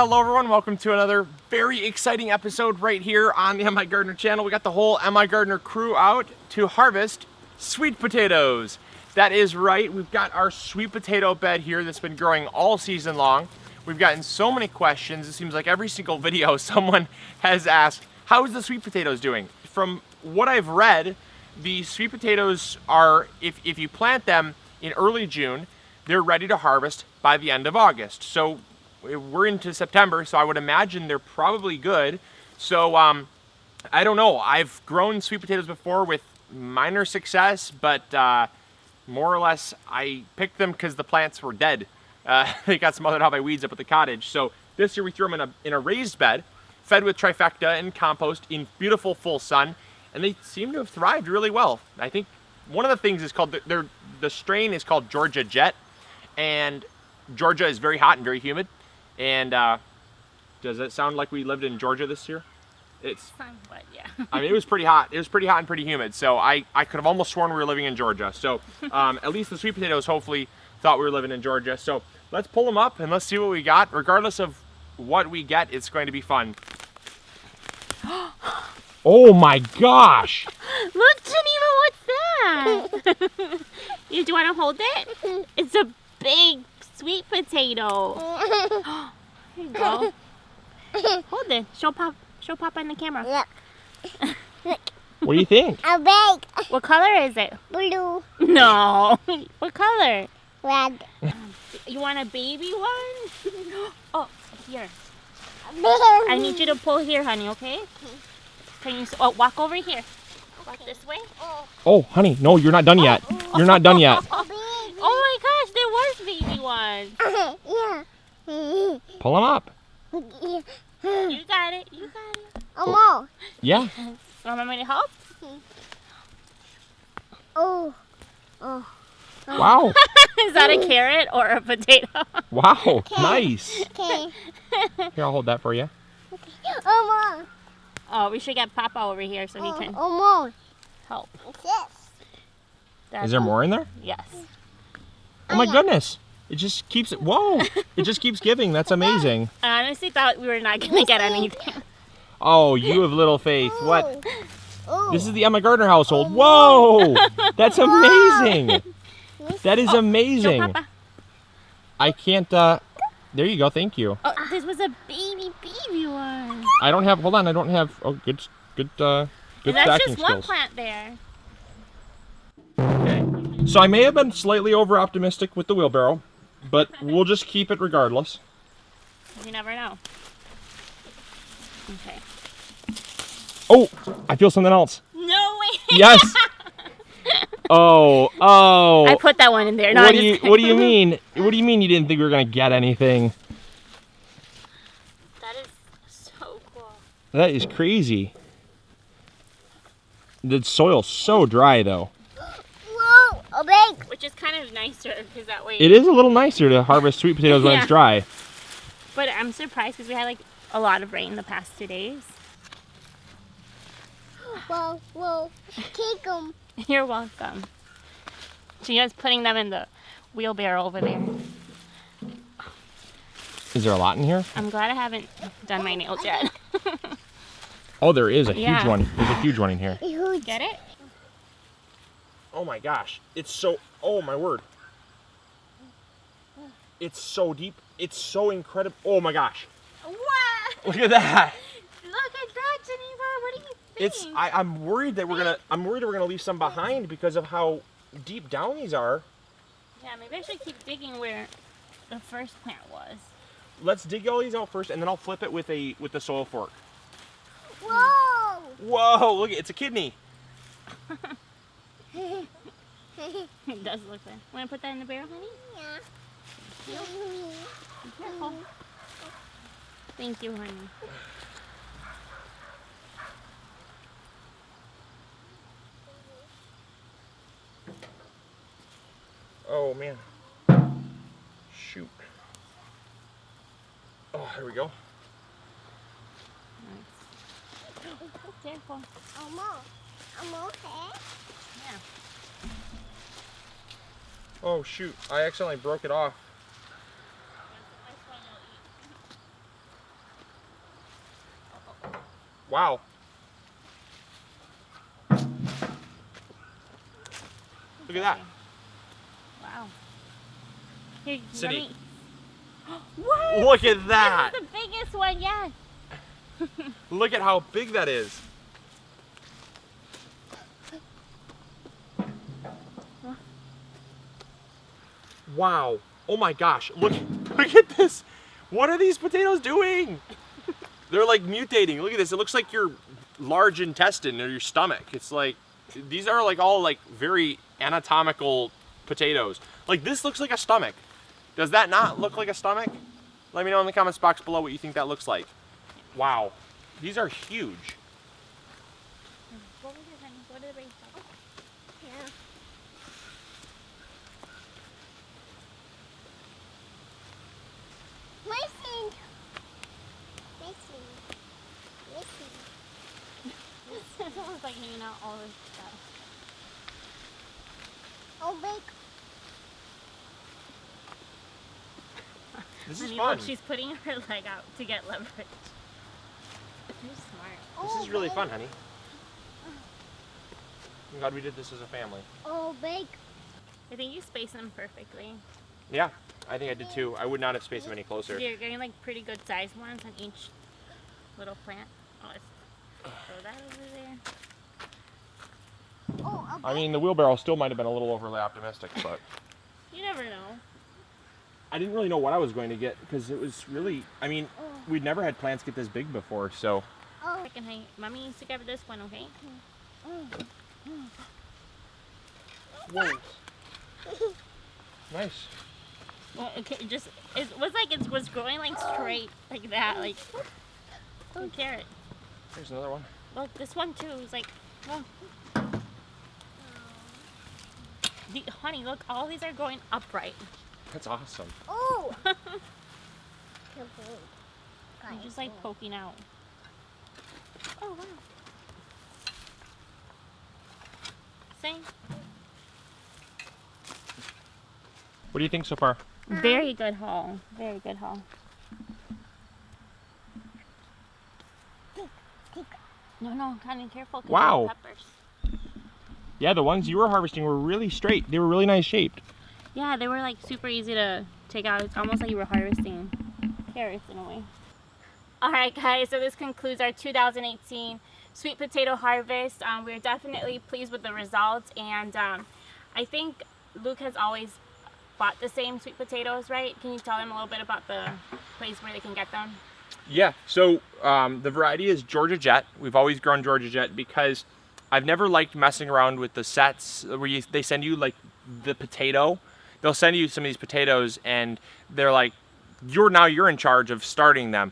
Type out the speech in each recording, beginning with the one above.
hello everyone, welcome to another very exciting episode right here on the MIgardener channel. We got the whole MIgardener crew out to harvest sweet potatoes. That is right, we've got our sweet potato bed here that's been growing all season long. We've gotten so many questions, it seems like every single video someone has asked, how is the sweet potatoes doing? From what I've read, the sweet potatoes are, if you plant them in early June, they're ready to harvest by the end of August. So we're into September, so I would imagine they're probably good. So I don't know. I've grown sweet potatoes before with minor success, but more or less I picked them because the plants were dead. They got smothered out by weeds up at the cottage. So this year we threw them in a raised bed, fed with trifecta and compost in beautiful full sun, and they seem to have thrived really well. I think one of the things is called, the strain is called Georgia Jet, and Georgia is very hot and very humid. And does it sound like we lived in Georgia this year? It's somewhat, yeah. I mean, it was pretty hot. It was pretty hot and pretty humid. So I could have almost sworn we were living in Georgia. So at least the sweet potatoes hopefully thought we were living in Georgia. So let's pull them up and let's see what we got. Regardless of what we get, it's going to be fun. Oh my gosh! Look, Geneva, what's that? Do you want to hold it? It's a big sweet potato. Here you go. Hold it. Show Papa in the camera. Look. What do you think? A big. What color is it? Blue. No. What color? Red. You want a baby one? Oh, here. Big. I need you to pull here, honey, okay? Can you walk over here? Walk this way. Oh, honey, no, you're not done yet. You're not done yet. Oh my gosh, there was baby ones. Yeah. Pull them up. You got it. You got it. More. You Yeah. want me to help? Oh. Wow. Is that a carrot or a potato? Wow. Nice. Okay. Here, I'll hold that for you. More. Oh, we should get Papa over here so he can More. help. Yes. Is there more in there? Yes. Oh my goodness. It just keeps it. Whoa. It just keeps giving. That's amazing. I honestly thought we were not going to get anything. Oh, you have little faith. What? Oh. This is the MIgardener household. Whoa. That's amazing. That is Show amazing. Papa. I can't, there you go. Thank you. Oh, this was a baby one. I don't have, hold on. I don't have, oh, good And stacking that's just one skills. plant there. Okay. So I may have been slightly over optimistic with the wheelbarrow, but we'll just keep it regardless. You never know. Okay. Oh, I feel something else. No way. Yes. Oh. I put that one in there. No, What do you mean? What do you mean you didn't think we were gonna get anything? That is so cool. That is crazy. The soil's so dry though. Whoa. A big. Which is kind of nicer because that way. It is a little nicer to harvest sweet potatoes when Yeah. it's dry. But I'm surprised because we had like a lot of rain the past 2 days. Whoa. Take them. You're welcome. Gina's putting them in the wheelbarrow over there. Is there a lot in here? I'm glad I haven't done my nails yet. Oh, there is a Yeah. huge one. There's a huge one in here. Get it? Oh my gosh. It's so, oh my word. It's so deep. It's so incredible. Oh my gosh. What? Look at that. Look at that, Geneva. What do you think? I'm worried that we're gonna leave some behind because of how deep down these are. Yeah, maybe I should keep digging where the first plant was. Let's dig all these out first and then I'll flip it with the soil fork. Whoa. Whoa, look, it's a kidney. It does look like. Want to put that in the barrel, honey? Yeah. Be careful. Thank you, honey. Oh man. Shoot. Oh, here we go. Nice. Careful. More. Yeah. Oh shoot, I accidentally broke it off. Wow. Look at that. Wow. Here, Cindy. let me... What? Look at that. This is the biggest one yet. Look at how big that is. Wow. Oh my gosh. Look at this. What are these potatoes doing? They're like mutating. Look at this. It looks like your large intestine or your stomach. It's like, these are like all like very anatomical potatoes. Like this looks like a stomach. Does that not look like a stomach? Let me know in the comments box below what you think that looks like. Wow. These are huge. Go over here, honey. Go to the race car. Yeah. Missing. Missing. Missing. It's almost like hanging out all this stuff. Oh, big. This is Honey, fun. look, she's putting her leg out to get leverage. You're smart. This is really fun, honey. I'm glad we did this as a family. Oh, big. I think you spaced them perfectly. Yeah, I think I did too. I would not have spaced them any closer. You're getting like pretty good sized ones on each little plant. Oh, let's throw that over there. Oh, a big. I mean, the wheelbarrow still might have been a little overly optimistic, but You never know. I didn't really know what I was going to get because it was really, I mean, we'd never had plants get this big before, so. Oh. Second, hey, mommy needs to grab this one, okay? Whoa. Nice. Well, okay, it was like it was growing like straight like that, like a carrot. There's another one. Look, this one too is like, oh. Honey, look, all these are going upright. That's awesome. Oh. I'm just like poking out. Oh wow. Same. What do you think so far? Very good haul. Very good haul. No, kind of careful. 'Cause Wow. they're peppers. Yeah, the ones you were harvesting were really straight. They were really nice shaped. Yeah, they were like super easy to take out. It's almost like you were harvesting carrots in a way. Alright guys, so this concludes our 2018 sweet potato harvest. We're definitely pleased with the results, and I think Luke has always bought the same sweet potatoes, right? Can you tell them a little bit about the place where they can get them? Yeah, so the variety is Georgia Jet. We've always grown Georgia Jet because I've never liked messing around with the sets where they send you like the potato. They'll send you some of these potatoes and they're like, you're in charge of starting them.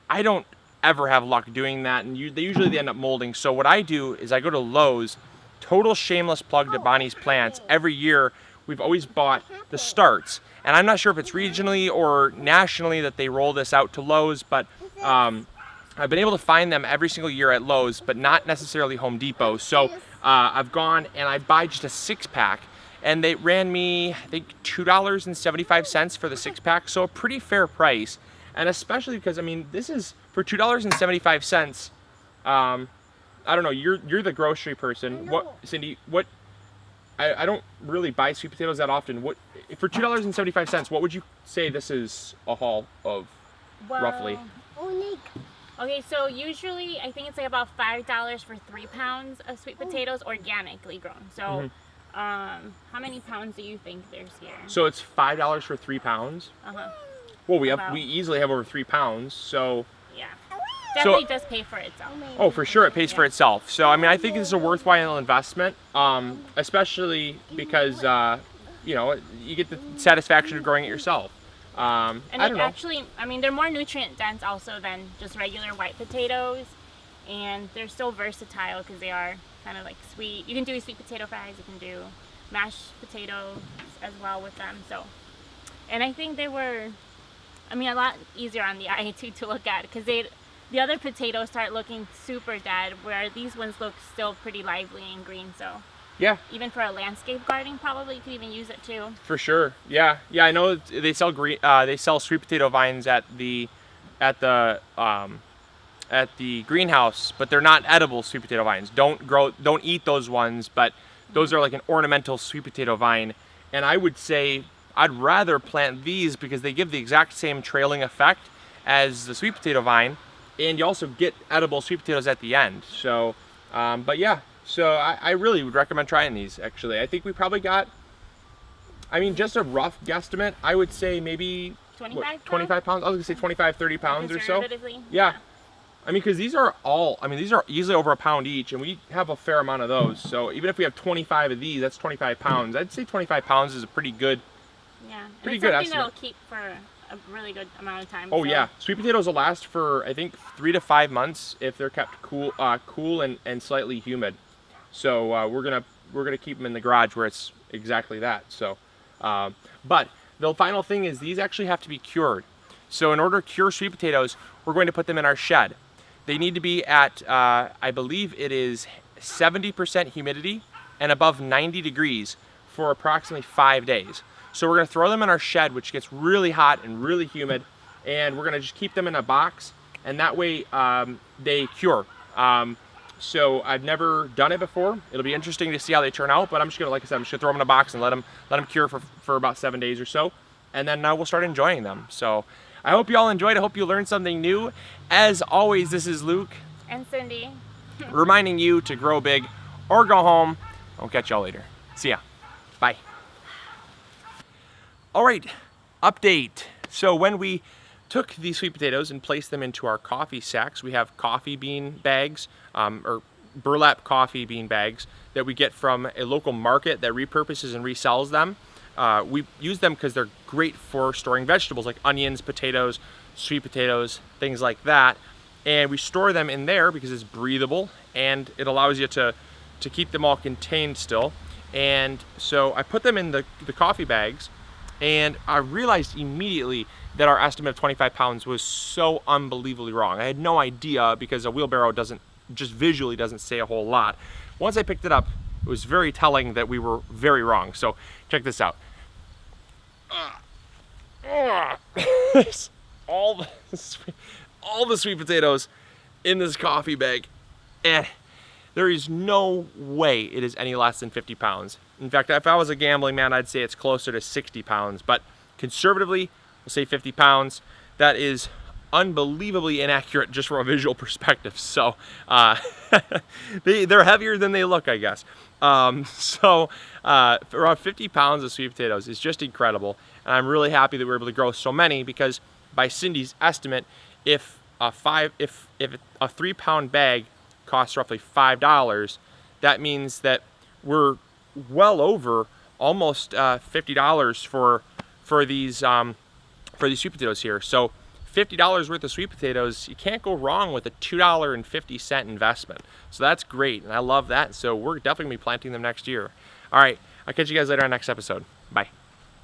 I don't ever have luck doing that, and they usually end up molding. So what I do is I go to Lowe's, total shameless plug to Bonnie's Plants. Every year we've always bought the starts, and I'm not sure if it's regionally or nationally that they roll this out to Lowe's, but I've been able to find them every single year at Lowe's, but not necessarily Home Depot. So I've gone and I buy just a 6-pack, and they ran me, I think, $2.75 for the 6-pack, so a pretty fair price. And especially because, I mean, this is for $2.75. I don't know, you're the grocery person. What, Cindy, I don't really buy sweet potatoes that often. What, for $2.75, what would you say this is a haul of, roughly? Okay, so usually I think it's like about $5 for 3 pounds of sweet potatoes, organically grown. So how many pounds do you think there's here? So it's $5 for 3 pounds? Uh-huh. Well, we easily have over 3 pounds, so. Yeah. Definitely does pay for itself. Oh, for sure, it pays for itself. So, I mean, I think this is a worthwhile investment, especially because, you know, you get the satisfaction of growing it yourself. And I don't know. actually, I mean, they're more nutrient dense also than just regular white potatoes, and they're so versatile because they are kind of like sweet. You can do sweet potato fries, you can do mashed potatoes as well with them. So, and I think they were, I mean, a lot easier on the eye too to look at, because the other potatoes start looking super dead, where these ones look still pretty lively and green. So Yeah, even for a landscape gardening, probably you could even use it too. for sure. Yeah, I know they sell sweet potato vines at the greenhouse, but they're not edible sweet potato vines. Don't eat those ones, but those are like an ornamental sweet potato vine. And I would say I'd rather plant these because they give the exact same trailing effect as the sweet potato vine, and you also get edible sweet potatoes at the end. So, but yeah, so I really would recommend trying these, actually. I think we probably got, I mean, just a rough guesstimate, I would say maybe 25 pounds? I was gonna say 25, 30 pounds or so. Yeah. I mean, because these are easily over a pound each, and we have a fair amount of those. So even if we have 25 of these, that's 25 pounds. I'd say 25 pounds is a pretty good, pretty good estimate. That'll keep for a really good amount of time. Oh yeah, sweet potatoes will last for I think 3 to 5 months if they're kept cool and slightly humid. So we're gonna keep them in the garage where it's exactly that. So, but the final thing is these actually have to be cured. So in order to cure sweet potatoes, we're going to put them in our shed. They need to be at, I believe it is 70% humidity and above 90 degrees for approximately 5 days. So we're gonna throw them in our shed, which gets really hot and really humid, and we're gonna just keep them in a box, and that way they cure. So I've never done it before. It'll be interesting to see how they turn out, but I'm just gonna, like I said, I'm just gonna throw them in a box and let them cure for about 7 days or so, and then we'll start enjoying them. So I hope you all enjoyed. I hope you learned something new. As always, this is Luke and Cindy reminding you to grow big or go home. I'll catch y'all later. See ya. Bye. All right, update. So when we took these sweet potatoes and placed them into our coffee sacks, we have coffee bean bags, or burlap coffee bean bags that we get from a local market that repurposes and resells them. We use them because they're great for storing vegetables like onions, potatoes, sweet potatoes, things like that. And we store them in there because it's breathable and it allows you to keep them all contained still. And so I put them in the coffee bags, and I realized immediately that our estimate of 25 pounds was so unbelievably wrong. I had no idea because a wheelbarrow just visually doesn't say a whole lot. Once I picked it up, it was very telling that we were very wrong. So check this out. all the sweet potatoes in this coffee bag, and there is no way it is any less than 50 pounds. In fact, if I was a gambling man, I'd say it's closer to 60 pounds, but conservatively, we'll say 50 pounds. That is unbelievably inaccurate just from a visual perspective. So they're heavier than they look, I guess. So around 50 pounds of sweet potatoes is just incredible. And I'm really happy that we were able to grow so many, because by Cindy's estimate, if a 3-pound bag costs roughly $5, that means that we're well over almost $50 for these sweet potatoes here. So $50 worth of sweet potatoes, you can't go wrong with a $2.50 investment. So that's great, and I love that. So we're definitely gonna be planting them next year. All right, I'll catch you guys later on next episode. Bye.